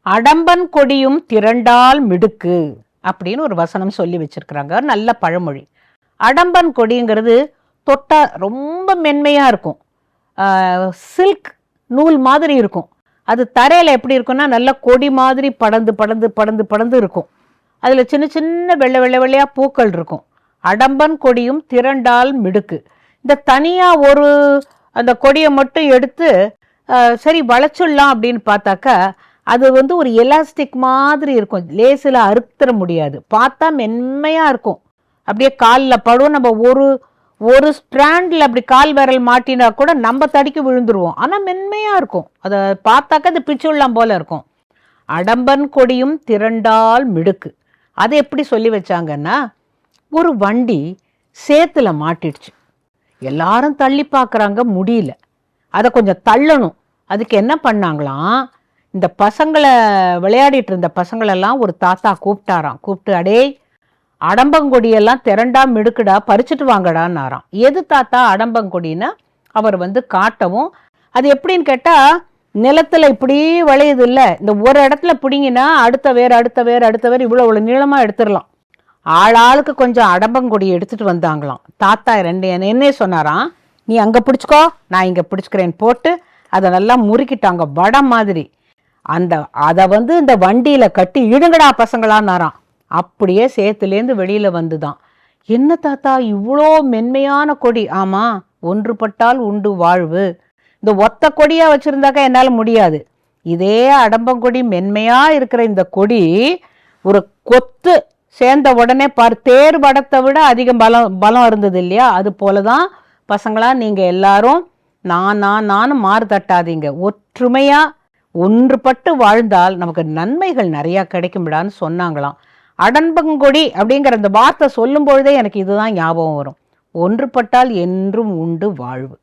அடம்பன் கொடியும் திரண்டால் மிடுக்கு அப்படின்னு ஒரு வசனம் சொல்லி வச்சிருக்கிறாங்க. நல்ல பழமொழி. அடம்பன் கொடிங்கிறது தொட்டா ரொம்ப மென்மையா இருக்கும். சில்க் நூல் மாதிரி இருக்கும். அது தரையில எப்படி இருக்கும்னா நல்ல கொடி மாதிரி படந்து படந்து படந்து படந்து இருக்கும். அதுல சின்ன சின்ன வெள்ளை வெள்ளை வெள்ளையா பூக்கள் இருக்கும். அடம்பன் கொடியும் திரண்டால் மிடுக்கு. இந்த தனியா ஒரு அந்த கொடியை மட்டும் எடுத்து சரி வளைச்சிடலாம் அப்படின்னு பார்த்தாக்கா அது ஒரு எலாஸ்டிக் மாதிரி இருக்கும். லேசில் அறுத்துற முடியாது. பார்த்தா மென்மையா இருக்கும். அப்படியே காலில் படும். நம்ம ஒரு ஸ்ட்ராண்டில் அப்படி கால் விரல் மாட்டினா கூட நம்ம தடிக்கு விழுந்துருவோம். ஆனால் மென்மையா இருக்கும். அதை பார்த்தாக்கா அது பிச்சுடலாம் போல இருக்கும். அடம்பன் கொடியும் திரண்டால் மிடுக்கு. அதை எப்படி சொல்லி வச்சாங்கன்னா, ஒரு வண்டி சேத்துல மாட்டிடுச்சு. எல்லாரும் தள்ளி பார்க்குறாங்க, முடியல. அதை கொஞ்சம் தள்ளணும். அதுக்கு என்ன பண்ணாங்களாம், இந்த பசங்களை விளையாடிட்டு இருந்த பசங்களெல்லாம் ஒரு தாத்தா கூப்பிட்டாராம். கூப்பிட்டு, அடே அடம்பங்கொடியெல்லாம் திரண்டா மிடுக்குடா, பறிச்சுட்டு வாங்கடான்னாராம். எது தாத்தா அடம்பங்கொடின்னா அவர் காட்டவும். அது எப்படின்னு கேட்டால், நிலத்தில் இப்படி விளையுது இல்லை, இந்த ஒரு இடத்துல பிடிங்கினா அடுத்த வேர் அடுத்த வேர் அடுத்த வேர் இவ்வளோ நீளமாக எடுத்துடலாம். ஆளாளுக்கு கொஞ்சம் அடம்பங்கொடி எடுத்துட்டு வந்தாங்களாம். தாத்தா என்னே சொன்னாராம், நீ அங்கே பிடிச்சிக்கோ, நான் இங்கே பிடிச்சிக்கிறேன்னு போட்டு அதை நல்லா முறுக்கிட்டாங்க வடம் மாதிரி. அதை இந்த வண்டியில் கட்டி இடுங்கடா பசங்களான்னாராம். அப்படியே சேத்துலேருந்து வெளியில் வந்துதான். என்ன தாத்தா இவ்வளோ மென்மையான கொடி? ஆமாம், ஒன்றுபட்டால் உண்டு வாழ்வு. இந்த ஒத்த கொடியாக வச்சுருந்தாக்கா என்னால் முடியாது. இதே அடம்பங்கொடி மென்மையாக இருக்கிற இந்த கொடி ஒரு கொத்து சேர்ந்த உடனே தேர் வடத்தை விட அதிகம் பலம் இருந்தது இல்லையா? அது போல தான் பசங்களா நீங்கள் எல்லாரும் நானும் மாறு தட்டாதீங்க. ஒற்றுமையாக ஒன்றுபட்டு வாழ்ந்தால் நமக்கு நன்மைகள் நிறையா கிடைக்கும்டான்னு சொன்னாங்களாம். அடம்பங்கொடி அப்படிங்கிற அந்த வார்த்தை சொல்லும் பொழுதே எனக்கு இதுதான் ஞாபகம் வரும். ஒன்றுபட்டால் என்றும் உண்டு வாழ்வு.